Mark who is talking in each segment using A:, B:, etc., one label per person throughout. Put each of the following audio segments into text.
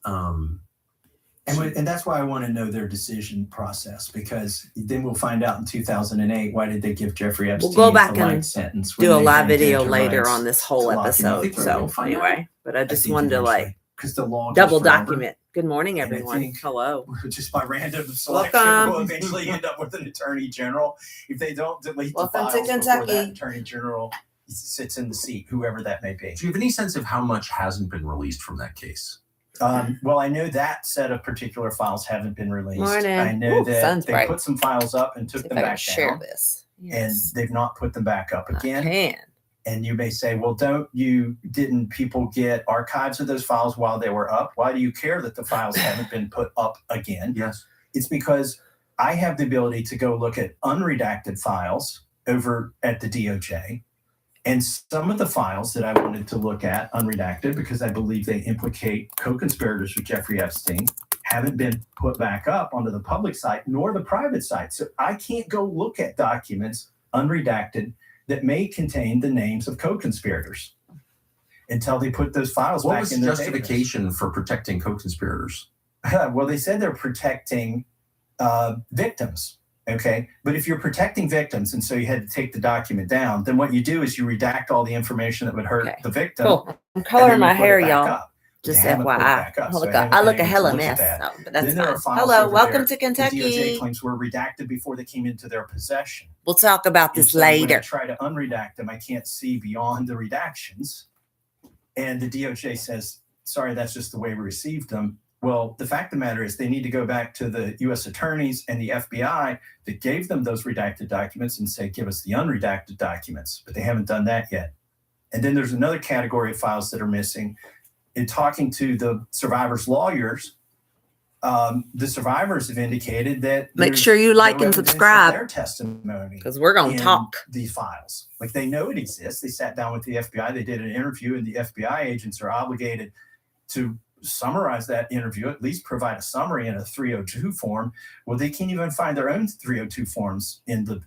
A: And that's why I want to know their decision process, because then we'll find out in 2008 why did they give Jeffrey Epstein
B: we'll go back
A: the light
B: and
A: sentence.
B: Do a live video later on this whole episode. So anyway, but I just wanted to
A: because the law
B: double document. Good morning, everyone. Hello.
A: Just by random selection, we'll eventually end up with an attorney general. If they don't delete the files before that attorney general sits in the seat, whoever that may be.
C: Do you have any sense of how much hasn't been released from that case?
A: Well, I know that set of particular files haven't been released.
B: Morning.
A: I know that they put some files up and took them back down.
B: This.
A: Yes. And they've not put them back up again. And you may say, well, didn't people get archives of those files while they were up? Why do you care that the files haven't been put up again?
C: Yes.
A: It's because I have the ability to go look at unredacted files over at the DOJ. And some of the files that I wanted to look at unredacted, because I believe they implicate co-conspirators with Jeffrey Epstein, haven't been put back up onto the public site nor the private site. So I can't go look at documents unredacted that may contain the names of co-conspirators until they put those files back in their
C: justification for protecting co-conspirators?
A: Well, they said they're protecting victims. Okay. But if you're protecting victims and so you had to take the document down, then what you do is you redact all the information that would hurt the victim.
B: Cool. I'm coloring my hair, y'all. Just FYI. I look a hella mess. But that's fine. Hello. Welcome to Kentucky.
A: The DOJ claims were redacted before they came into their possession.
B: We'll talk about this later.
A: When I try to unredact them, I can't see beyond the redactions. And the DOJ says, sorry, that's just the way we received them. Well, the fact of the matter is they need to go back to the U.S. attorneys and the FBI that gave them those redacted documents and say, give us the unredacted documents. But they haven't done that yet. And then there's another category of files that are missing. In talking to the survivors' lawyers, the survivors have indicated that
B: make sure you like and subscribe
A: their testimony,
B: because we're going to talk
A: these files. Like they know it exists. They sat down with the FBI. They did an interview, and the FBI agents are obligated to summarize that interview, at least provide a summary in a 302 form. Well, they can't even find their own 302 forms in the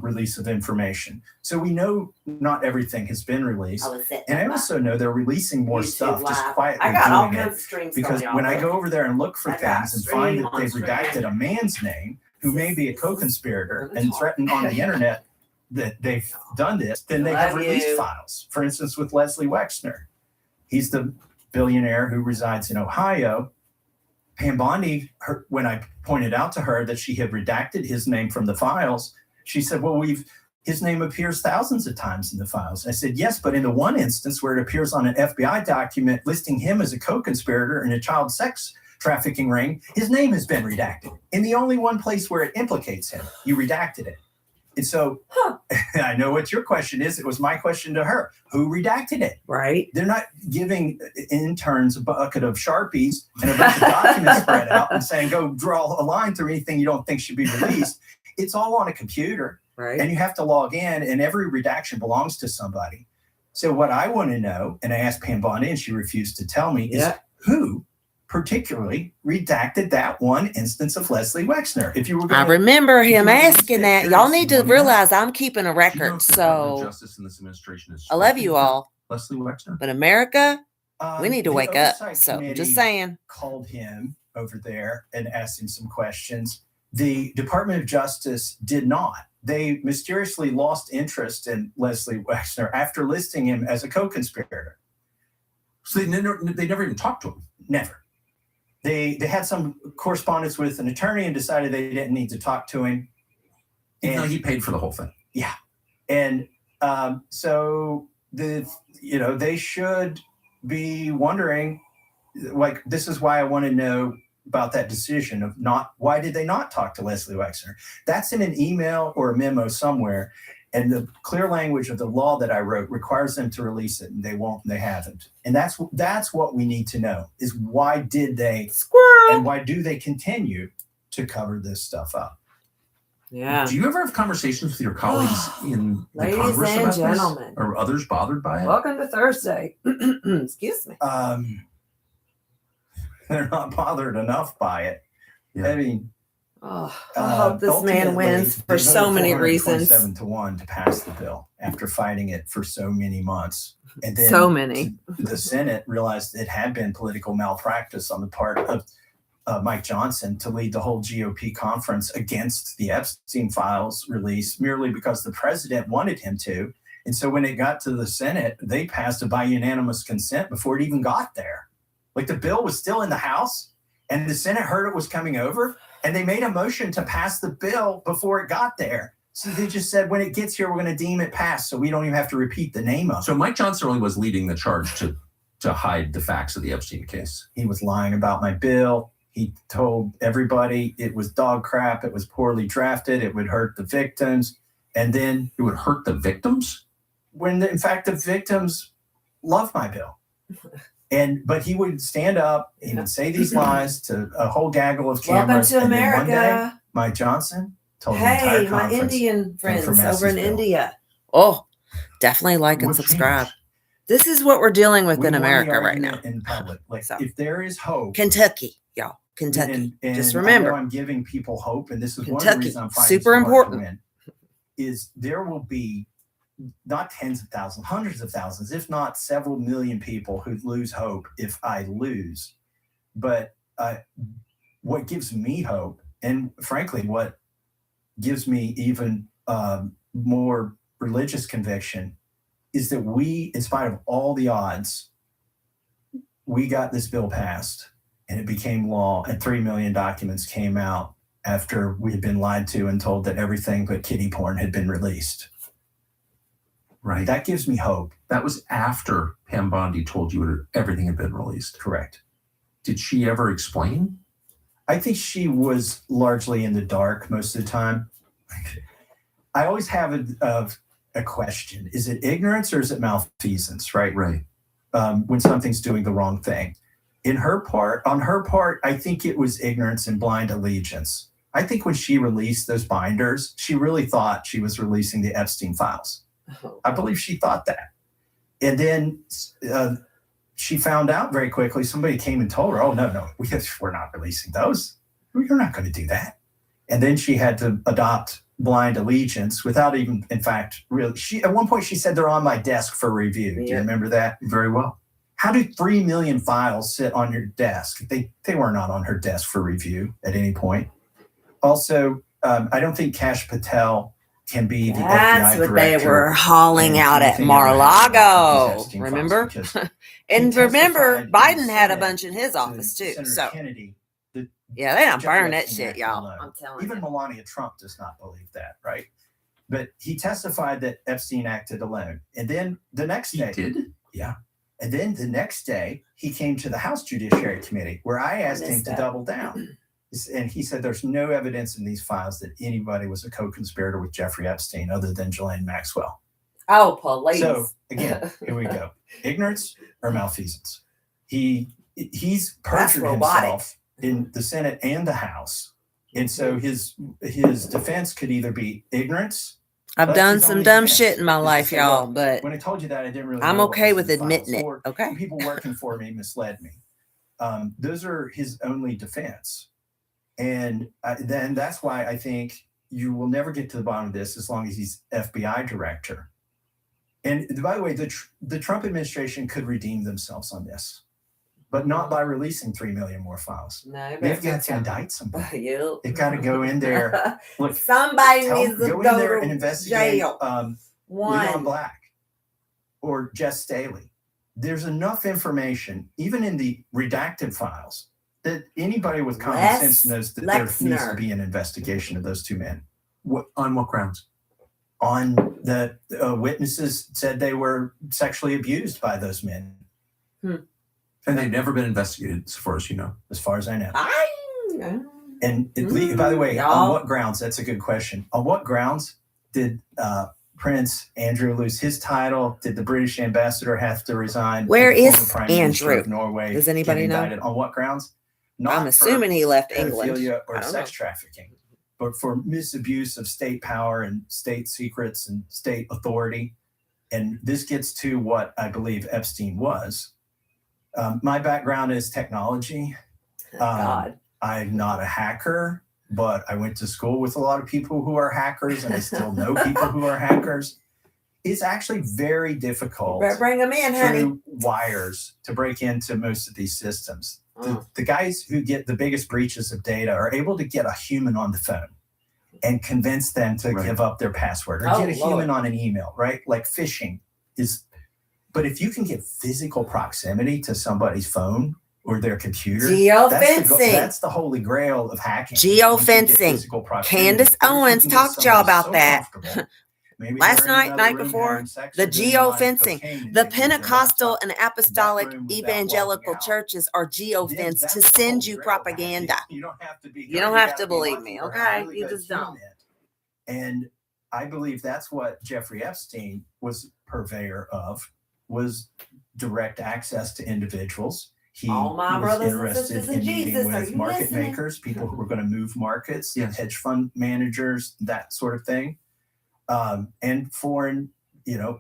A: release of information. So we know not everything has been released. And I also know they're releasing more stuff, just quietly doing it. Because when I go over there and look for things and find that they've redacted a man's name who may be a co-conspirator and threatened on the internet that they've done this, then they have released files. For instance, with Leslie Wexner. He's the billionaire who resides in Ohio. Pam Bondi, when I pointed out to her that she had redacted his name from the files, she said, well, his name appears thousands of times in the files. I said, yes, but in the one instance where it appears on an FBI document listing him as a co-conspirator in a child sex trafficking ring, his name has been redacted. In the only one place where it implicates him, you redacted it. And so I know what your question is. It was my question to her. Who redacted it?
B: Right.
A: They're not giving interns a bucket of Sharpies and a bunch of documents spread out and saying, go draw a line through anything you don't think should be released. It's all on a computer.
B: Right.
A: And you have to log in, and every redaction belongs to somebody. So what I want to know, and I asked Pam Bondi, and she refused to tell me, is who particularly redacted that one instance of Leslie Wexner. If you were,
B: I remember him asking that. Y'all need to realize I'm keeping a record. So
C: justice in this administration is
B: I love you all,
C: Leslie Wexner.
B: But America, we need to wake up. So just saying.
A: Called him over there and asked him some questions. The Department of Justice did not. They mysteriously lost interest in Leslie Wexner after listing him as a co-conspirator.
C: So they never even talked to him.
A: Never. They had some correspondence with an attorney and decided they didn't need to talk to him.
C: And he paid for the whole thing.
A: Yeah. And so they should be wondering, like, this is why I want to know about that decision of why did they not talk to Leslie Wexner? That's in an email or a memo somewhere. And the clear language of the law that I wrote requires them to release it, and they won't, and they haven't. And that's what we need to know, is why did they, and why do they continue to cover this stuff up?
B: Yeah.
C: Do you ever have conversations with your colleagues in the Congress
B: Ladies and
C: about
B: gentlemen,
C: this? Are others bothered by it?
B: Welcome to Thursday. Excuse me.
A: They're not bothered enough by it. Yeah. I mean,
B: Oh, I hope this man wins for so many reasons.
A: 7-1 to pass the bill after fighting it for so many months. And then
B: so many.
A: The Senate realized it had been political malpractice on the part of Mike Johnson to lead the whole GOP conference against the Epstein files release merely because the president wanted him to. And so when it got to the Senate, they passed it by unanimous consent before it even got there. Like the bill was still in the House and the Senate heard it was coming over and they made a motion to pass the bill before it got there. So they just said, when it gets here, we're going to deem it passed. So we don't even have to repeat the name of it.
C: So Mike Johnson really was leading the charge to hide the facts of the Epstein case.
A: He was lying about my bill. He told everybody it was dog crap. It was poorly drafted. It would hurt the victims. And then
C: it would hurt the victims?
A: When in fact, the victims love my bill. But he would stand up, he would say these lies to a whole gaggle of cameras.
B: Welcome to America.
A: And then one day, Mike Johnson told the entire
B: Hey, my
A: conference,
B: Indian friends
A: for
B: over
A: Massie's
B: in
A: bill.
B: India. Oh, definitely like and
C: What
B: subscribe.
C: changed?
B: This is what we're dealing with
A: We
B: in
A: won the
B: America right now.
A: argument in public. Like,
B: So.
A: if there is hope,
B: Kentucky, y'all. Kentucky.
A: and
B: Just
A: I
B: remember.
A: know I'm giving people hope, and this is one of the
B: Kentucky,
A: reasons I'm fighting
B: super
A: so hard
B: important.
A: to win, is there will be not tens of thousands, hundreds of thousands, if not several million people who lose hope if I lose. But what gives me hope, and frankly, what gives me even more religious conviction, is that we, in spite of all the odds, we got this bill passed and it became law, and 3 million documents came out after we had been lied to and told that everything but kiddie porn had been released.
C: Right.
A: That gives me hope.
C: That was after Pam Bondi told you everything had been released.
A: Correct.
C: Did she ever explain?
A: I think she was largely in the dark most of the time. I always have a question. Is it ignorance or is it malfeasance, right?
C: Right.
A: When something's doing the wrong thing. On her part, I think it was ignorance and blind allegiance. I think when she released those binders, she really thought she was releasing the Epstein files. I believe she thought that. And then she found out very quickly. Somebody came and told her, oh, no, we're not releasing those. You're not going to do that. And then she had to adopt blind allegiance without even, in fact, really. At one point, she said they're on my desk for review. Do you remember that?
C: Very well.
A: How do 3 million files sit on your desk? They were not on her desk for review at any point. Also, I don't think Kash Patel can be the FBI
B: That's what
A: director.
B: they were hauling out at Mar-a-Lago. Remember? And remember, Biden had a bunch in his office too.
A: Senator
B: So
A: Kennedy,
B: yeah, they don't
A: Jeffrey
B: burn that
A: Epstein
B: shit, y'all.
A: alone.
B: I'm telling
A: Even
B: you.
A: Melania Trump does not believe that, right? But he testified that Epstein acted alone. And then the next day,
C: He did?
A: yeah. And then the next day, he came to the House Judiciary Committee where I asked him to double down. And he said there's no evidence in these files that anybody was a co-conspirator with Jeffrey Epstein other than Ghislaine Maxwell.
B: Oh, police.
A: So again, here we go. Ignorance or malfeasance. He's perjured himself in the Senate and the House. And so his defense could either be ignorance.
B: I've done some dumb shit in my life, y'all, but
A: when I told you that, I didn't really.
B: I'm
A: know what
B: okay
A: was
B: with
A: in the files,
B: admitting it.
A: or
B: Okay.
A: people working for me misled me. Those are his only defense. And then that's why I think you will never get to the bottom of this as long as he's FBI director. And by the way, the Trump administration could redeem themselves on this, but not by releasing 3 million more files.
B: No,
A: They've got to indict somebody.
B: Yep.
A: They've got to go in there. Look,
B: Somebody needs to
A: go
B: go
A: in there
B: to
A: and investigate
B: jail. One.
A: Leon Black or Jess Staley. There's enough information, even in the redacted files, that anybody with common sense knows that there needs to be an investigation of those two men.
C: On what grounds?
A: On the witnesses said they were sexually abused by those men.
C: And they've never been investigated, as far as you know.
A: As far as I know.
B: And
A: By the way,
B: y'all.
A: on what grounds? That's a good question. On what grounds did Prince Andrew lose his title? Did the British ambassador have to resign?
B: Where
A: Did the
B: is
A: former Prime Minister
B: Andrew?
A: of Norway
B: Does anybody
A: get
B: know?
A: indicted? On what grounds? Not
B: I'm assuming he left England.
A: pedophilia
B: I
A: or
B: don't
A: sex
B: know.
A: trafficking, but for misabuse of state power and state secrets and state authority. And this gets to what I believe Epstein was. My background is technology.
B: God.
A: I'm not a hacker. but I went to school with a lot of people who are hackers, and I still know people who are hackers. It's actually very difficult.
B: Bring them in, honey.
A: Through wires to break into most of these systems. The guys who get the biggest breaches of data are able to get a human on the phone and convince them to give up their password, or get a human on an email, right? Like phishing is. But if you can get physical proximity to somebody's phone or their computer,
B: geofencing.
A: That's the holy grail of hacking.
B: Geofencing. Candace Owens talked to y'all about that. Last night before, the geofencing. The Pentecostal and Apostolic Evangelical churches are geofenced to send you propaganda.
A: You don't have to be.
B: You don't have to believe me, okay? You just don't.
A: And I believe that's what Jeffrey Epstein was purveyor of, was direct access to individuals. He was interested in meeting with market makers, people who were going to move markets, hedge fund managers, that sort of thing. And foreign,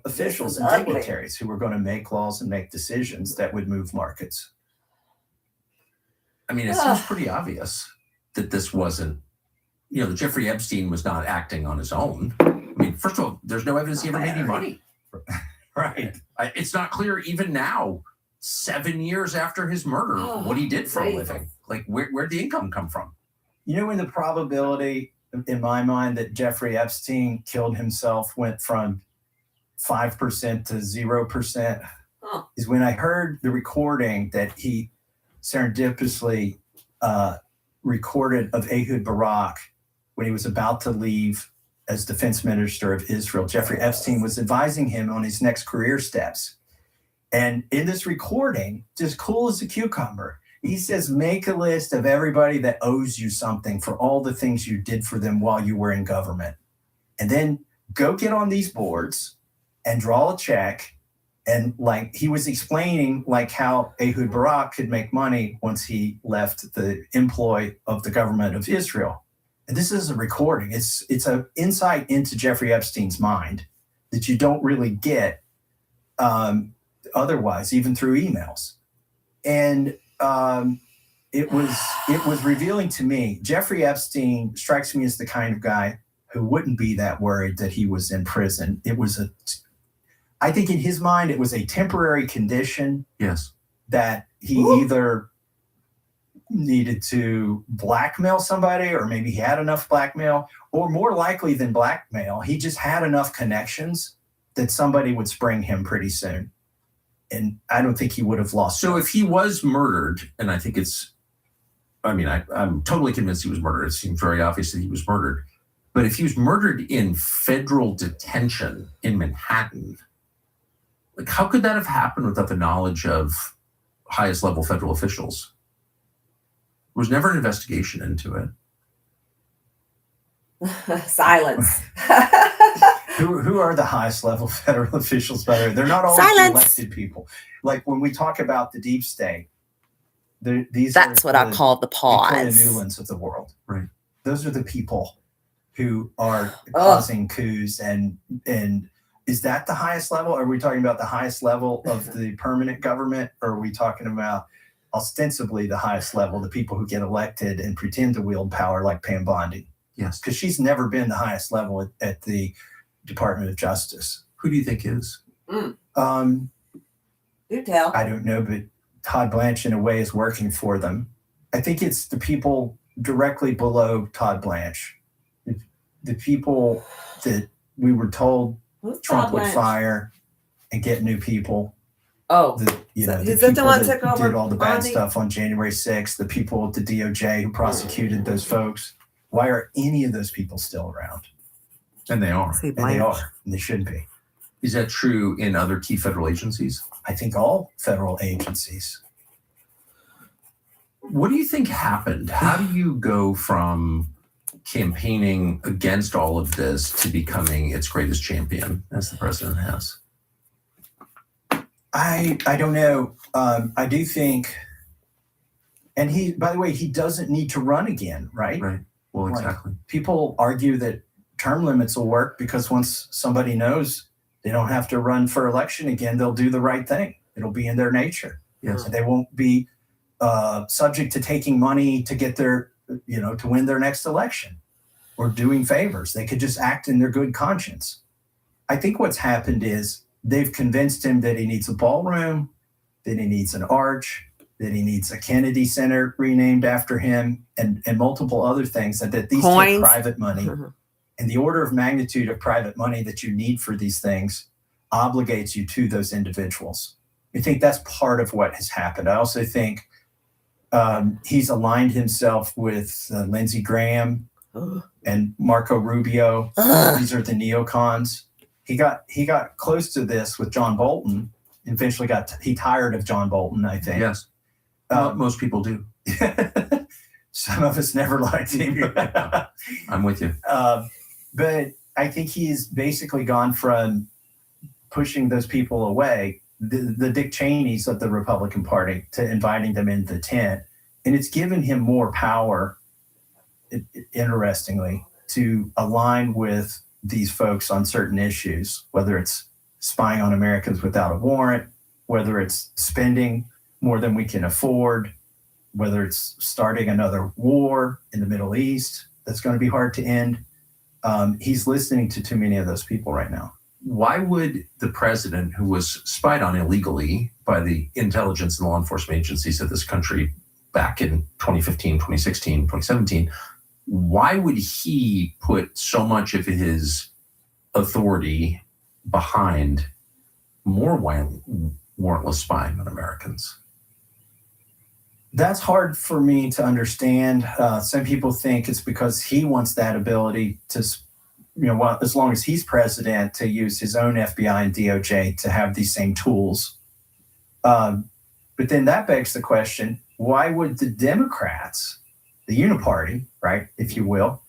A: officials and dignitaries who were going to make laws and make decisions that would move markets.
C: I mean, it seems pretty obvious that this wasn't, that Jeffrey Epstein was not acting on his own. I mean, first of all, there's no evidence he ever made any money.
A: Right.
C: It's not clear even now, 7 years after his murder, what he did for a living. Like, where'd the income come from?
A: When the probability, in my mind, that Jeffrey Epstein killed himself went from 5% to 0% is when I heard the recording that he serendipitously recorded of Ehud Barak when he was about to leave as defense minister of Israel. Jeffrey Epstein was advising him on his next career steps. And in this recording, just cool as a cucumber, he says, make a list of everybody that owes you something for all the things you did for them while you were in government. And then go get on these boards and draw a check. And he was explaining how Ehud Barak could make money once he left the employ of the government of Israel. And this is a recording. It's an insight into Jeffrey Epstein's mind that you don't really get otherwise, even through emails. And it was revealing to me. Jeffrey Epstein strikes me as the kind of guy who wouldn't be that worried that he was in prison. I think in his mind, it was a temporary condition.
C: Yes.
A: That he either needed to blackmail somebody, or maybe he had enough blackmail, or more likely than blackmail, he just had enough connections that somebody would spring him pretty soon. And I don't think he would have lost.
C: So if he was murdered, and I think I'm totally convinced he was murdered. It seems very obvious that he was murdered. But if he was murdered in federal detention in Manhattan, how could that have happened without the knowledge of highest level federal officials? There was never an investigation into it.
B: Silence.
A: Who are the highest level federal officials? By the way, they're not always elected people. Like when we talk about the deep state, that's
B: what I call the pause.
A: The Newlands of the world,
C: right?
A: Those are the people who are causing coups, and is that the highest level? Are we talking about the highest level of the permanent government, or are we talking about ostensibly the highest level, the people who get elected and pretend to wield power, like Pam Bondi?
C: Yes,
A: because she's never been the highest level at the Department of Justice.
C: Who do you think is?
B: Do tell.
A: I don't know, but Todd Blanche in a way is working for them. I think it's the people directly below Todd Blanche, the people that we were told Trump would fire and get new people.
B: Oh,
A: the people that did all the bad stuff on January 6th, the people at the DOJ who prosecuted those folks. Why are any of those people still around?
C: And they are.
A: And they are. And they should be.
C: Is that true in other key federal agencies?
A: I think all federal agencies.
C: What do you think happened? How do you go from campaigning against all of this to becoming its greatest champion, as the president has?
A: I don't know. I do think, and he, by the way, he doesn't need to run again, right?
C: Right. Well, exactly.
A: People argue that term limits will work because once somebody knows they don't have to run for election again, they'll do the right thing. It'll be in their nature.
C: Yes.
A: And they won't be subject to taking money to get their to win their next election or doing favors. They could just act in their good conscience. I think what's happened is they've convinced him that he needs a ballroom, that he needs an arch, that he needs a Kennedy Center renamed after him, and multiple other things, that these take private money. And the order of magnitude of private money that you need for these things obligates you to those individuals. I think that's part of what has happened. I also think he's aligned himself with Lindsey Graham and Marco Rubio. These are the neocons. He got close to this with John Bolton. Eventually he tired of John Bolton, I think.
C: Yes. Most people do.
A: Some of us never liked him.
C: I'm with you.
A: But I think he's basically gone from pushing those people away, the Dick Cheneys of the Republican Party, to inviting them into the tent. And it's given him more power, interestingly, to align with these folks on certain issues, whether it's spying on Americans without a warrant, whether it's spending more than we can afford, whether it's starting another war in the Middle East that's going to be hard to end. He's listening to too many of those people right now.
C: Why would the president, who was spied on illegally by the intelligence and law enforcement agencies of this country back in 2015, 2016, 2017, why would he put so much of his authority behind more warrantless spying on Americans?
A: That's hard for me to understand. Some people think it's because he wants that ability to, as long as he's president, to use his own FBI and DOJ to have these same tools. But then that begs the question, why would the Democrats, the uniparty, right, if you will,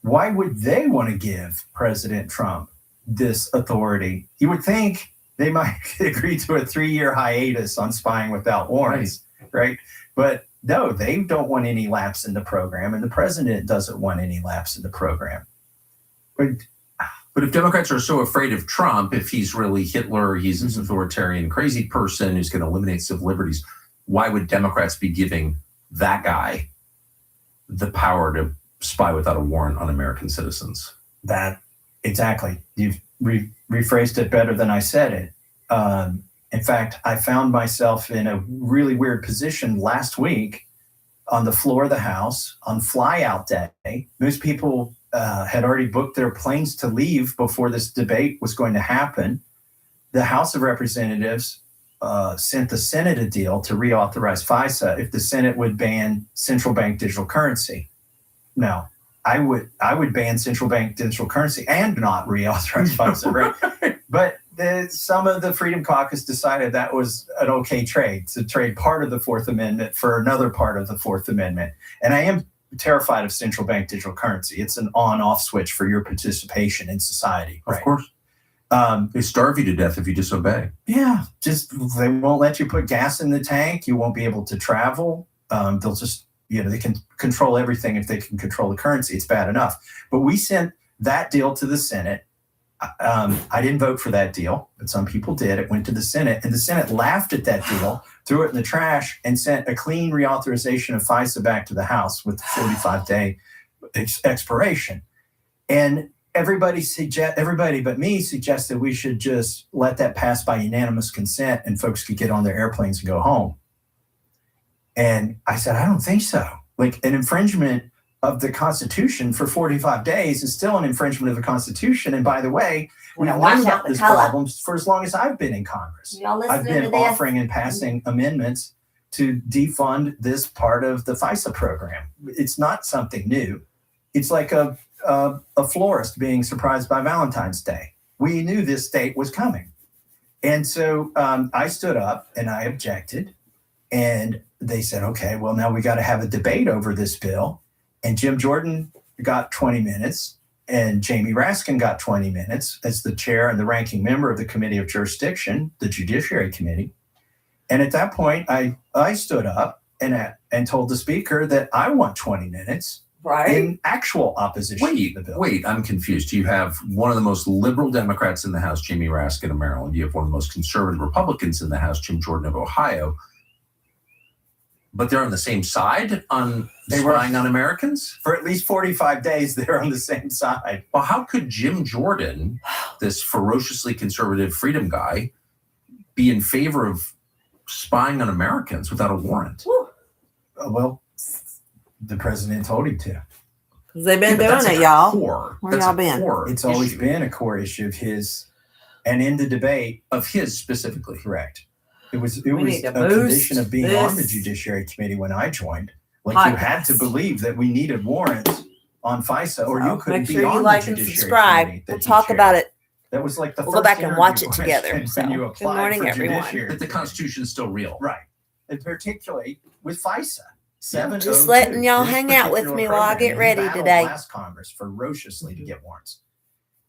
A: why would they want to give President Trump this authority? You would think they might agree to a 3-year hiatus on spying without warrants, right? But no, they don't want any lapse in the program, and the president doesn't want any lapse in the program.
C: But if Democrats are so afraid of Trump, if he's really Hitler, he's this authoritarian, crazy person who's going to eliminate civil liberties, why would Democrats be giving that guy the power to spy without a warrant on American citizens?
A: That, exactly. You've rephrased it better than I said it. In fact, I found myself in a really weird position last week on the floor of the House on flyout day. Most people had already booked their planes to leave before this debate was going to happen. The House of Representatives sent the Senate a deal to reauthorize FISA if the Senate would ban central bank digital currency. Now, I would ban central bank digital currency and not reauthorize FISA, right? But some of the Freedom Caucus decided that was an okay trade, to trade part of the Fourth Amendment for another part of the Fourth Amendment. And I am terrified of central bank digital currency. It's an on-off switch for your participation in society.
C: Of course. They starve you to death if you disobey.
A: Yeah, they won't let you put gas in the tank. You won't be able to travel. They'll just, they can control everything if they can control the currency. It's bad enough. But we sent that deal to the Senate. I didn't vote for that deal, but some people did. It went to the Senate, and the Senate laughed at that deal, threw it in the trash, and sent a clean reauthorization of FISA back to the House with 45-day expiration. And everybody but me suggested we should just let that pass by unanimous consent, and folks could get on their airplanes and go home. And I said, I don't think so. Like, an infringement of the Constitution for 45 days is still an infringement of the Constitution. And by the way, we've known about this problem for as long as I've been in Congress. I've been offering and passing amendments to defund this part of the FISA program. It's not something new. It's like a florist being surprised by Valentine's Day. We knew this date was coming. And so I stood up and I objected. And they said, okay, well, now we got to have a debate over this bill. And Jim Jordan got 20 minutes, and Jamie Raskin got 20 minutes as the chair and the ranking member of the Committee of Jurisdiction, the Judiciary Committee. And at that point, I stood up and told the speaker that I want 20 minutes in actual opposition to the bill.
C: Wait, I'm confused. You have one of the most liberal Democrats in the House, Jamie Raskin of Maryland. You have one of the most conservative Republicans in the House, Jim Jordan of Ohio. But they're on the same side on
A: They
C: spying
A: were
C: on Americans?
A: for at least 45 days. They're on the same side.
C: Well, how could Jim Jordan, this ferociously conservative freedom guy, be in favor of spying on Americans without a warrant?
A: Well, the president told him to.
B: They've been
C: Yeah, but
B: doing it, y'all.
C: Core.
B: Where
C: That's
B: y'all
C: a
B: been?
C: core
A: It's always
C: issue
A: been a core issue of his, and in the debate,
C: of his specifically.
A: correct. It was
B: We need
A: a
B: to boost
A: condition of being on the
B: this
A: Judiciary Committee when I joined. Like you had to
B: podcast.
A: believe that we needed warrants on FISA, or you
B: So
A: couldn't
B: make
A: be
B: sure you
A: on
B: like
A: the
B: and
A: Judiciary
B: subscribe.
A: Committee that
B: We'll
A: he
B: talk
A: chaired.
B: about it.
A: That was like the
B: We'll go
A: first
B: back and watch
A: interview
B: it together.
A: question
B: So,
A: when you
B: good
A: applied
B: morning,
A: for
B: everyone.
A: judiciary.
C: That the Constitution is still real.
A: Right. And particularly with FISA. 702.
B: Just letting y'all
A: This
B: hang out with
A: particular
B: me while I
A: program,
B: get
A: and
B: ready
A: he battled
B: today.
A: last Congress ferociously to get warrants.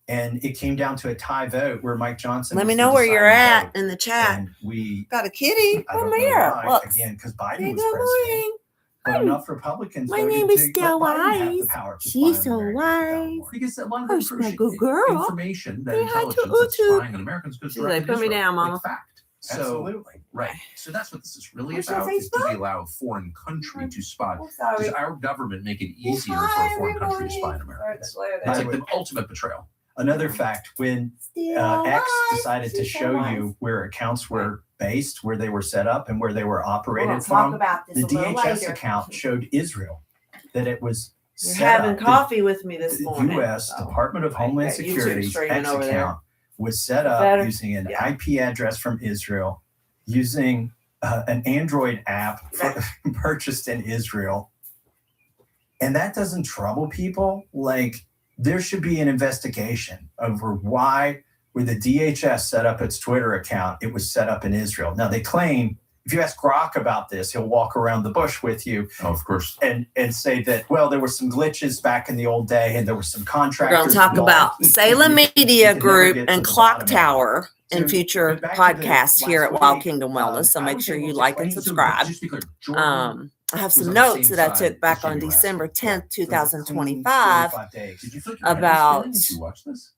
A: And it came down to a tie vote where Mike Johnson
B: Let
A: was
B: me
A: the
B: know where you're
A: deciding
B: at
A: vote.
B: in the chat.
A: And we,
B: Got a kitty.
A: I don't
B: Come
A: know
B: here.
A: why,
B: Look.
A: again, because
B: Hey,
A: Biden was
B: good
A: president.
B: morning.
A: But enough Republicans
B: My
A: voted
B: name is
A: to
B: Still
A: let Biden have the
B: Wise.
A: power to
B: She's
A: spy on
B: so
A: Americans without
B: wise.
A: warrant.
C: Because a lot of
B: Where's my good girl?
C: information, that
B: Say hi to
C: intelligence that's
B: Utu.
C: spying on Americans goes
B: She's
C: directly
B: like,
C: to
B: put me
C: Israel.
B: down, Mama.
C: Like fact. So,
A: Absolutely.
C: right. So that's what this is really
B: Where's your
C: about, is do
B: Facebook?
C: we allow a foreign country to spy?
B: I'm
C: Does
B: sorry.
C: our government make it
B: Well,
C: easier for
B: hi,
C: a foreign country to spy on
B: everybody.
C: Americans?
B: Sorry,
C: It's
A: By
C: like
A: the
C: the ultimate betrayal.
A: Another fact, when
B: Still
A: X
B: Wise.
A: decided to
B: She's so
A: show
B: wise.
A: you where accounts were based, where they were set up, and where they were
B: We're gonna
A: operated
B: talk
A: from,
B: about this
A: the
B: a little
A: DHS
B: later.
A: account showed Israel, that it was
B: You're
A: set
B: having
A: up.
B: coffee with me this
A: The
B: morning.
A: U.S.
B: so.
A: Department of
B: Right,
A: Homeland
B: got YouTube
A: Security's
B: streaming
A: X
B: over there.
A: account was set up
B: Better?
A: using an
B: Yeah.
A: IP address from Israel, using an Android app purchased in Israel. And that doesn't trouble people. Like, there should be an investigation over why, where the DHS set up its Twitter account, it was set up in Israel. Now, they claim, if you ask Grok about this, he'll walk around the bush with you
C: Oh, of course.
A: and say that, well, there were some glitches back in the old day and there were some
B: We're
A: contractors.
B: going to talk
A: involved.
B: about Salem
A: You
B: Media
A: could never
B: Group
A: get to
B: and
A: the
B: Clock
A: bottom of it.
B: Tower in
A: So,
B: future
A: but back to the
B: podcasts here
A: last
B: at Wild
A: week,
B: Kingdom Wellness. So
A: I
B: make
A: was
B: sure
A: able
B: you
A: to
B: like and
A: claim-
B: subscribe.
C: Just be clear, Jordan
B: I have
C: was
B: some
C: on the
B: notes
C: same
B: that I
C: side
B: took back
C: as
B: on
C: Jamie
B: December
C: Raskin.
B: 10th,
A: for the clean
B: 2025
A: 45 days.
C: Did you feel like
B: about
C: did you watch this?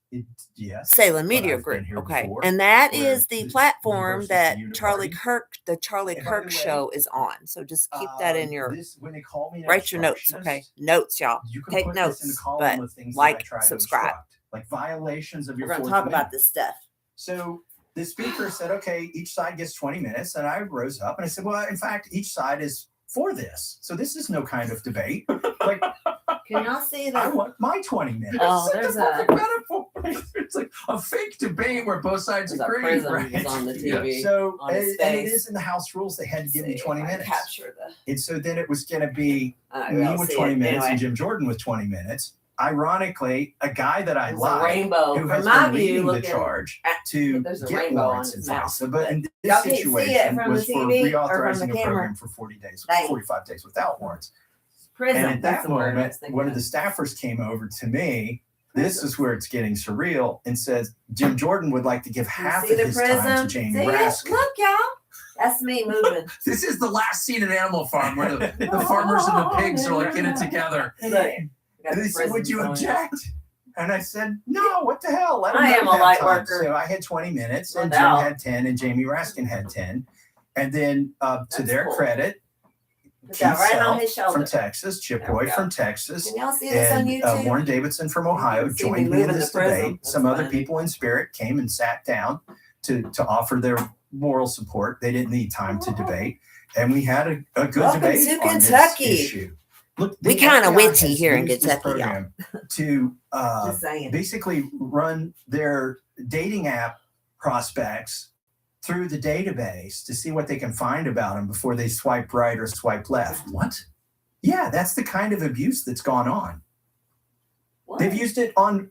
A: Yes.
B: Salem
A: but
B: Media
A: I've
B: Group.
A: been here
B: Okay.
A: before,
B: And that
A: where
B: is the
A: the
B: platform
A: versus
B: that
A: the
B: Charlie
A: Uniparty.
B: Kirk, the Charlie
A: And by
B: Kirk
A: the way,
B: show is on. So just keep that in your,
A: when they call me an
B: write your notes.
A: obstructionist,
B: Okay. Notes, y'all.
A: You can
B: Take
A: put this in the
B: notes,
A: column
B: but
A: of things
B: like,
A: that I try
B: subscribe.
A: to obstruct, like violations of
B: We're
A: your
B: going to
A: Fourth
B: talk about
A: Amendment.
B: this stuff.
A: So the speaker said, okay, each side gets 20 minutes. And I rose up and I said, well, in fact, each side is for this. So this is no kind of debate. Like,
B: Can y'all see
A: I
B: that?
A: want my 20 minutes.
B: Oh,
C: It's
B: there's
C: such
B: a-
C: perfect metaphor. It's like a fake debate where both sides
B: There's a
C: agree.
B: prison
C: Right?
B: is on the TV.
A: So,
B: on his
A: and it
B: face.
A: is in the House rules. They had to give me
B: See
A: 20
B: if I
A: minutes.
B: capture the.
A: And so then it was going to be
B: I
A: me
B: don't
A: with
B: see
A: 20
B: it.
A: minutes
B: Anyway,
A: and Jim Jordan with 20 minutes. Ironically, a guy that I
B: there's a
A: like,
B: rainbow.
A: who
B: From
A: has
B: my
A: been
B: view,
A: leading the
B: looking
A: charge
B: at-
A: to
B: there's a
A: get
B: rainbow on
A: warrants in
B: his mouth,
A: FISA. But
B: but
A: in this
B: y'all can't see it
A: situation
B: from
A: was
B: the
A: for
B: TV or from
A: reauthorizing
B: the
A: a
B: camera.
A: program for 40 days,
B: Dang.
A: 45 days without warrants.
B: prison.
A: And at
B: That's
A: that
B: the word I
A: moment,
B: was thinking
A: one of the staffers came over to me. This is where it's getting surreal, and says Jim Jordan would like to give
B: You
A: half
B: see
A: of
B: the
A: his time to
B: prism?
A: Jamie
B: See it?
A: Raskin.
B: Look, y'all. That's me moving.
C: This is the last scene in Animal Farm where the farmers and the pigs are like in it together.
B: Look, got
A: And
B: the
A: they said, would
B: prisms
A: you
B: going on.
A: object? And I said, no, what the hell? Let 'em
B: I
A: know
B: am a
A: that
B: light
A: time.
B: worker.
A: So I had 20 minutes,
B: No
A: and Jim
B: doubt.
A: had 10, and Jamie Raskin had 10. And then to
B: That's
A: their
B: cool.
A: credit,
B: Put that
A: Keith
B: right
A: Self
B: on his shoulder.
A: from Texas, Chip
B: There we
A: Roy
B: go.
A: from Texas,
B: Can y'all see this on
A: and
B: YouTube?
A: Warren Davidson from Ohio
B: can see me
A: joined me in
B: moving
A: this
B: the prism.
A: debate.
B: That's
A: Some other
B: funny.
A: people in spirit came and sat down to offer their moral support. They didn't need time to debate. And we had a good
B: Welcome
A: debate
B: to
A: on
B: Kentucky.
A: this issue. Look,
B: We
A: the
B: kinda
A: FBI
B: witty
A: has
B: here in
A: used this
B: Kentucky, y'all.
A: program to
B: Just saying.
A: basically run their dating app prospects through the database to see what they can find about them before they swipe right or swipe left.
C: What?
A: Yeah, that's the kind of abuse that's gone on.
B: What?
A: They've used it on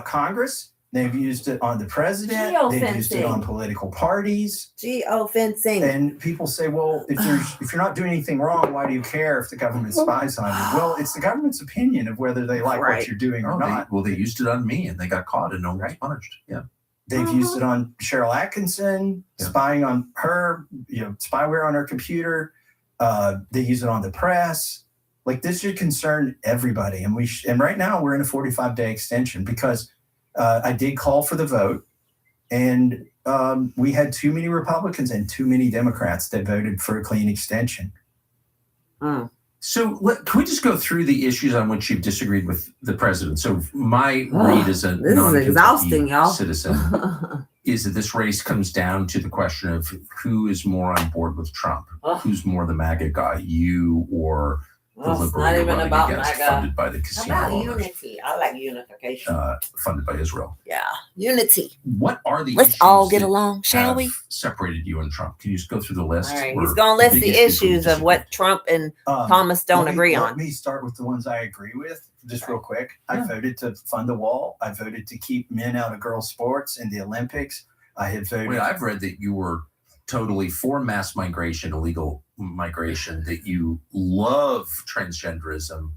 A: Congress. They've used it on the president. They've used it on
B: Geofencing.
A: political parties.
B: Geofencing.
A: And people say, well, if you're not doing anything wrong, why do you care if the government spies on you? Well, it's the government's opinion of whether they like
B: Right.
A: what you're doing or
C: Oh,
A: not.
C: they used it on me and they got caught and no one was punished. Yeah.
A: They've used it on Cheryl Atkinson,
C: Yeah.
A: spying on her, spyware on her computer. They use it on the press. Like, this should concern everybody. And and right now we're in a 45-day extension because I did call for the vote, and we had too many Republicans and too many Democrats that voted for a clean extension.
C: So can we just go through the issues on which you've disagreed with the president? So my read as a
B: this is exhausting, y'all.
C: citizen is that this race comes down to the question of who is more on board with Trump, who's more the MAGA guy, you or the liberal
B: not even about
C: against,
B: MAGA.
C: funded by the casino
B: How about
C: owners,
B: unity? I like unification.
C: funded by Israel.
B: Yeah, unity.
C: What are the
B: Let's
C: issues
B: all get
C: that
B: along, shall we?
C: separated you and Trump? Can you just go through the list?
B: All right, he's going to list the issues of what Trump and Thomas don't agree on.
A: Let me start with the ones I agree with, just real quick. I voted to fund the wall. I voted to keep men out of girls' sports in the Olympics. I had voted.
C: Wait, I've read that you were totally for mass migration, illegal migration, that you love transgenderism.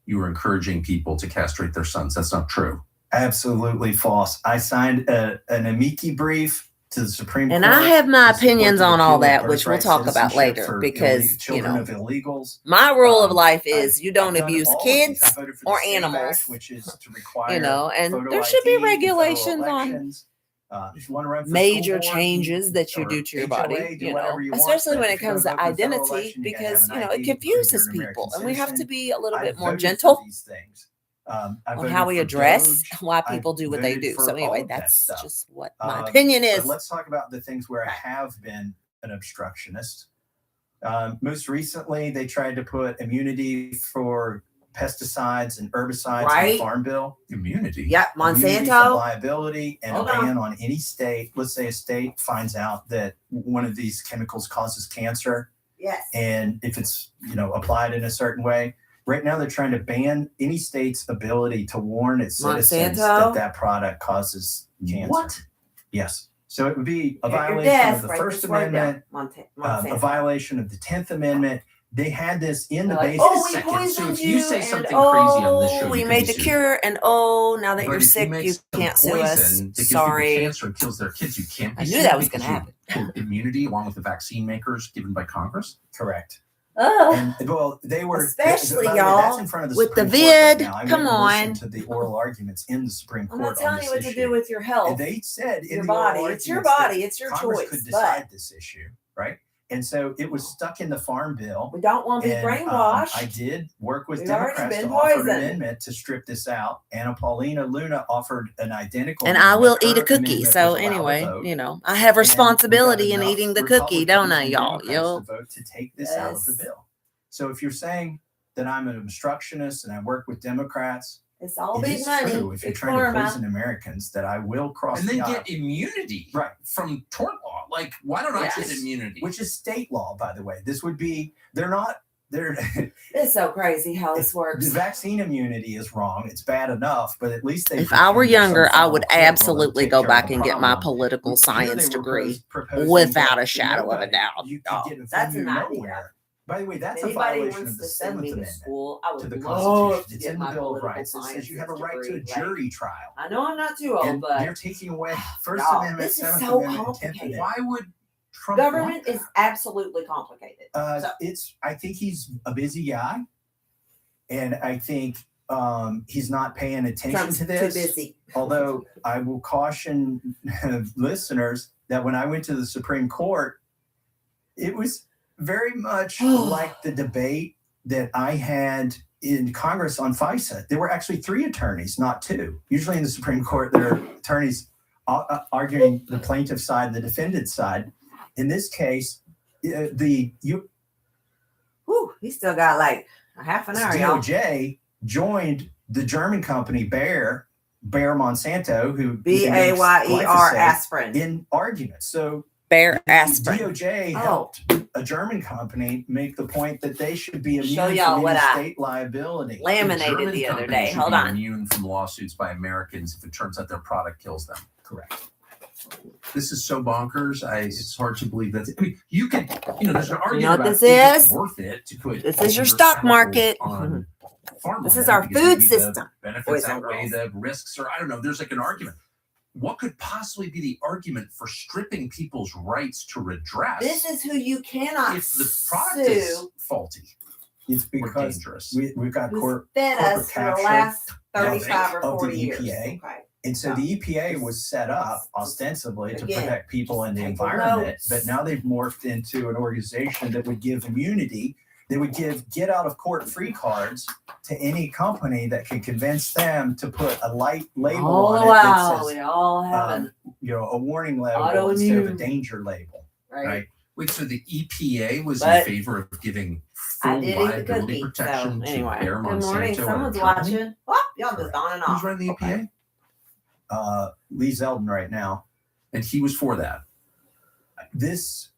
C: You were encouraging people to castrate their sons. That's not true.
A: Absolutely false. I signed an amici brief to the Supreme Court.
B: And I have my opinions on all that, which we'll talk about later, because
A: children of illegals.
B: My rule of life is you don't abuse kids or
A: SAFE
B: animals,
A: Act, which is to require
B: and
A: photo
B: there should be
A: ID,
B: regulations
A: federal
B: on
A: elections. If you want to run for
B: major
A: school board,
B: changes that you do to your
A: HOA,
B: body,
A: do whatever you want,
B: especially
A: but
B: when it
A: if you
B: comes
A: don't
B: to
A: vote for the federal
B: identity,
A: election, you gotta
B: because,
A: have an
B: it
A: ID to prove
B: confuses
A: you're an
B: people.
A: American
B: And we have to
A: citizen.
B: be a little
A: I
B: bit more
A: voted for
B: gentle
A: these things.
B: on how we address why people do what they do. So anyway, that's just what my opinion is.
A: But let's talk about the things where I have been an obstructionist. Most recently, they tried to put immunity for pesticides and herbicides in the Farm Bill.
C: Immunity.
B: Yep,
A: Immunity
B: Monsanto.
A: from liability and a ban on any state. Let's say a state finds out that one of these chemicals causes cancer.
B: Yes.
A: And if it's, applied in a certain way. Right now, they're trying to ban any state's ability to warn its citizens that product causes cancer.
C: What?
A: Yes. So it would be a violation of the First Amendment, a violation of the 10th Amendment. They had this in the basic.
B: We poisoned
C: you say something crazy
B: on
C: this show,
B: we made the cure, and now that you're sick, you can't sue us.
C: That gives
B: Sorry.
C: people cancer and kills their kids. You can't be
B: I knew that was going to happen.
C: Immunity, along with the vaccine makers given by Congress.
A: Correct.
B: Oh,
A: and they were
B: especially
A: y'all that's in front of the
B: with
A: Supreme
B: the
A: Court right
B: vid.
A: now. I
B: Come
A: went and
B: on,
A: listened to the oral arguments in the Supreme Court.
B: I'm not telling you what
A: issue.
B: to do with your health.
A: And they said
B: your
A: in
B: body.
A: The
B: it's your body. It's your
A: Congress
B: choice.
A: Could decide this issue, right? And so it was stuck in the Farm Bill.
B: We don't want to be brainwashed.
A: I did work with
B: We've
A: Democrats to offer an amendment to strip this out. Anna Paulina Luna offered an identical.
B: And I will eat a cookie. So anyway, I have responsibility in eating the cookie, don't I, y'all?
A: To vote to take this out of the bill. So if you're saying that I'm an obstructionist and I work with Democrats,
B: it's all big money.
A: True. If you're trying to poison Americans, that I will cross
C: and
A: the aisle.
C: And then get immunity from tort law. Like, why don't I get immunity?
A: Which is state law, by the way. This would be, they're
B: it's so crazy how this works.
A: The vaccine immunity is wrong. It's bad enough, but at least
B: if I were younger, I would absolutely go back and get my political science degree without a shadow of a doubt.
A: That's an idea. By the way, that's a violation of the Seventh Amendment to the Constitution. It's in the Bill of Rights. It says you have a right to a jury trial.
B: I know I'm not too old, but
A: they're taking away First Amendment, Seventh Amendment, and 10th Amendment.
C: Why would Trump
B: government is absolutely complicated?
A: I think he's a busy guy, and I think he's not paying attention to this.
B: Too busy.
A: Although I will caution listeners that when I went to the Supreme Court, it was very much like the debate that I had in Congress on FISA. There were actually 3 attorneys, not 2. Usually in the Supreme Court, there are attorneys arguing the plaintiff side and the defendant side. In this case,
B: he still got like a half an hour.
A: DOJ joined the German company Bayer Monsanto, who
B: Bayer aspirin
A: in arguments. So
B: Bayer aspirin.
A: DOJ helped a German company make the point that they should be immune
B: from
A: any state liability.
B: Laminated the other day. Hold on.
C: Immune from lawsuits by Americans if it turns out their product kills them.
A: Correct.
C: This is so bonkers. It's hard to believe that. I mean, you can, there's an argument
B: what
C: about
B: this is?
C: It's worth it to put.
B: This is your stock market.
C: On farmland.
B: This is our food system.
C: Benefits outweigh the risks, or I don't know. There's like an argument. What could possibly be the argument for stripping people's rights to redress?
B: This is who you cannot
C: if the product is faulty.
A: It's because
C: dangerous.
A: We've got
B: fed us for the last 35 or 40 years.
A: Okay. And so the EPA was set up ostensibly to protect people and the environment, but now they've morphed into an organization that would give immunity They would give get out of court free cards to any company that could convince them to put a light label on it that says,
B: we all have
A: a warning label instead of a danger label. Right.
C: Wait, so the EPA was
B: But
C: in favor of giving full liability protection to Bayer Monsanto?
B: Good morning. Someone's watching. Oh, y'all just on and off.
C: Who's running the EPA?
A: Lee Zeldin right now.
C: And he was for that.
A: This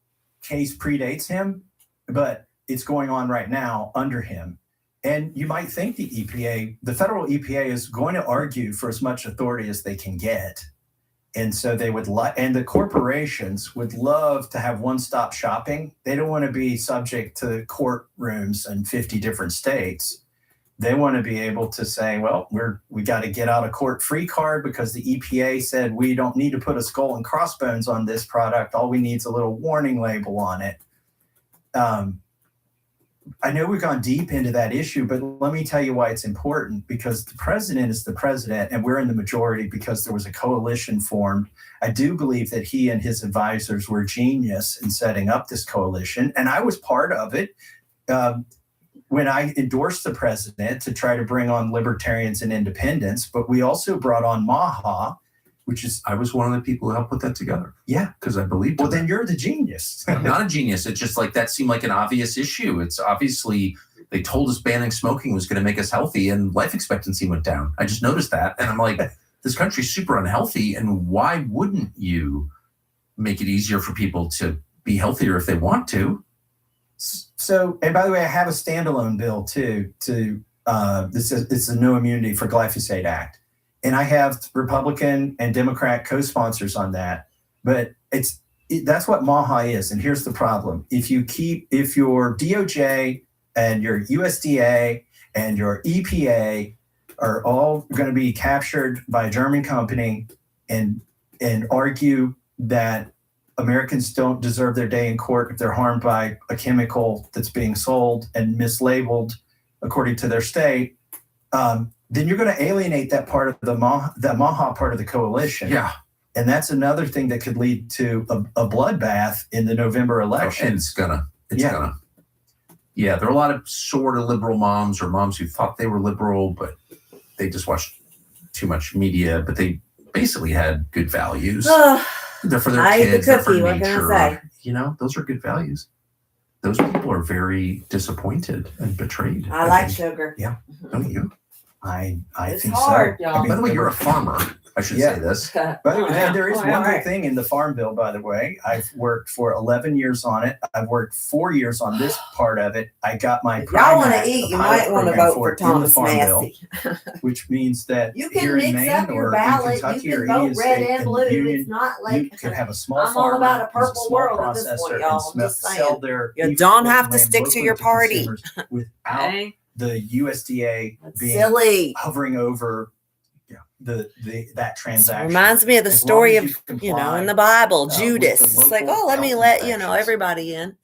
A: case predates him, but it's going on right now under him. And you might think the federal EPA is going to argue for as much authority as they can get. And so they would and the corporations would love to have one-stop shopping. They don't want to be subject to courtrooms in 50 different states. They want to be able to say, well, we got to get out of court free card because the EPA said we don't need to put a skull and crossbones on this product. All we need is a little warning label on it. I know we've gone deep into that issue, but let me tell you why it's important, because the president is the president and we're in the majority because there was a coalition formed. I do believe that he and his advisors were genius in setting up this coalition. And I was part of it when I endorsed the president to try to bring on libertarians and independents, but we also brought on MAHA, which is,
C: I was one of the people who helped put that together.
A: Yeah.
C: Because I believed
A: Well, then you're the genius.
C: I'm not a genius. It's just like that seemed like an obvious issue. It's obviously, they told us banning smoking was going to make us healthy and life expectancy went down. I just noticed that. And I'm like, this country's super unhealthy. And why wouldn't you make it easier for people to be healthier if they want to?
A: So, and by the way, I have a standalone bill too, it's a no immunity for glyphosate act. And I have Republican and Democrat co-sponsors on that, but that's what MAHA is. And here's the problem. If your DOJ and your USDA and your EPA are all going to be captured by a German company and argue that Americans don't deserve their day in court if they're harmed by a chemical that's being sold and mislabeled according to their state, then you're going to alienate that part of the MAHA part of the coalition.
C: Yeah.
A: And that's another thing that could lead to a bloodbath in the November election.
C: And it's gonna. Yeah, there are a lot of sort of liberal moms or moms who thought they were liberal, but they just watched too much media, but they basically had good values. They're for their kids, they're for nature. You know, those are good values. Those people are very disappointed and betrayed.
B: I like sugar.
A: Yeah.
C: Don't you?
A: I
B: it's
A: think
B: hard,
A: so.
B: Y'all.
A: I mean,
C: By the way, you're a farmer. I should say this.
A: By the way, there is one good thing in the farm bill, by the way. I've worked for 11 years on it. I've worked 4 years on this part of it. I got my
B: if y'all want to eat, you might want to vote for
A: Thomas
B: Massie.
A: Which means that
B: you can
A: here in
B: mix
A: Maine
B: up your
A: or
B: ballot.
A: in Kentucky
B: You
A: or
B: can
A: any
B: vote red
A: state
B: and blue.
A: Union,
B: It's not like
A: you could have a small
B: I'm
A: farmer,
B: all about a
A: use
B: purple
A: small
B: world at this point,
A: processor,
B: y'all.
A: and
B: I'm just
A: sell
B: saying.
A: their
B: You
A: beef
B: don't have to
A: locally
B: stick to
A: locally
B: your party
A: consumers without the USDA being
B: silly.
A: hovering over that transaction.
B: Reminds me of the
A: As
B: story
A: long as
B: of,
A: you comply,
B: in the Bible,
A: with
B: Judas.
A: the
B: It's like,
A: local
B: let me
A: health
B: let,
A: inspections.
B: everybody in.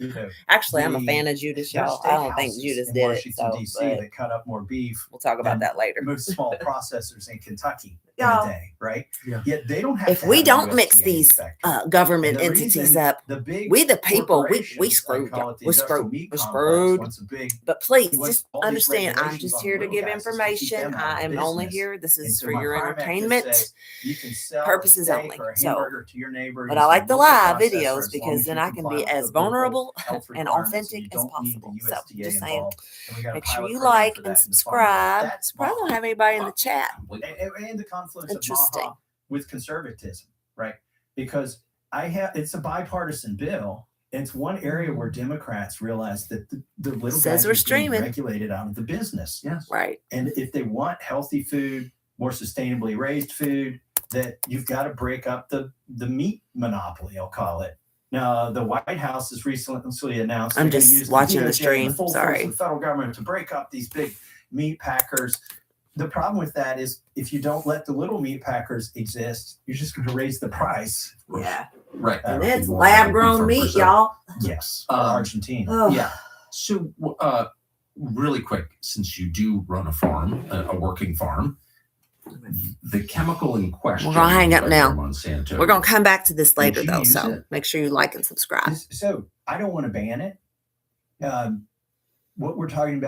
B: Actually, I'm a fan of Judas,
A: There's
B: y'all. I don't think
A: steakhouses
B: Judas
A: in
B: did it.
A: Washington,
B: So,
A: D.C.
B: but
A: that cut up more beef
B: we'll talk about
A: than
B: that later.
A: most small processors in Kentucky in
B: Y'all.
A: a day, right?
C: Yeah.
A: Yet they don't have
B: If
A: to
B: we
A: have a
B: don't mix
A: USDA
B: these
A: inspector.
B: government
A: And the
B: entities
A: reason
B: up,
A: the big
B: we the people, we
A: corporations,
B: screwed,
A: I call
B: y'all.
A: it the
B: We're
A: industrial
B: screwed.
A: meat
B: We're
A: complex,
B: screwed.
A: wants a big
B: But please,
A: wants
B: just
A: all these
B: understand, I'm
A: regulations
B: just
A: on
B: here to
A: little
B: give
A: guys to keep
B: information.
A: them out of
B: I am only
A: business.
B: here. This
A: And
B: is
A: so
B: for
A: my
B: your
A: Prime Act just
B: entertainment
A: says you can sell
B: purposes
A: a steak
B: only.
A: or a
B: So,
A: hamburger to your neighbor.
B: but
A: use
B: I
A: a
B: like the
A: local
B: live
A: processor
B: videos
A: as long
B: because
A: as
B: then
A: you
B: I can
A: comply
B: be
A: with
B: as
A: the local
B: vulnerable
A: health
B: and
A: requirements,
B: authentic
A: you
B: as
A: don't need
B: possible.
A: the
B: So,
A: USDA
B: just saying,
A: involved. And we got a
B: make sure
A: pilot
B: you
A: program
B: like
A: for
B: and
A: that in the farm bill.
B: subscribe.
A: That's
B: Probably don't
A: MAHA.
B: have anybody in the chat.
A: And the confluence of
B: Interesting.
A: MAHA with conservatism, right? Because it's a bipartisan bill. It's one area where Democrats realize that the little
B: Says
A: guys
B: we're
A: are being
B: streaming.
A: regulated out of the business.
C: Yes.
B: Right.
A: And if they want healthy food, more sustainably raised food, that you've got to break up the meat monopoly, I'll call it. Now, the White House has recently announced
B: I'm
A: they're gonna
B: just
A: use
B: watching the
A: DOJ and
B: stream.
A: full force
B: Sorry.
A: of the federal government to break up these big meat packers. The problem with that is if you don't let the little meat packers exist, you're just going to raise the price.
B: Yeah.
C: Right.
B: And
A: Uh,
B: it's lab grown meat, y'all.
A: Yes.
C: Argentina.
B: Oh.
C: Yeah. So, really quick, since you do run a farm, a working farm, the chemical in question.
B: We're gonna hang up
C: by
B: now.
C: Monsanto,
B: We're gonna come back to this
C: Did
B: later
C: you
B: though.
C: use
B: So
C: it?
B: make sure you like and subscribe.
A: So I don't want to ban it. what we're talking about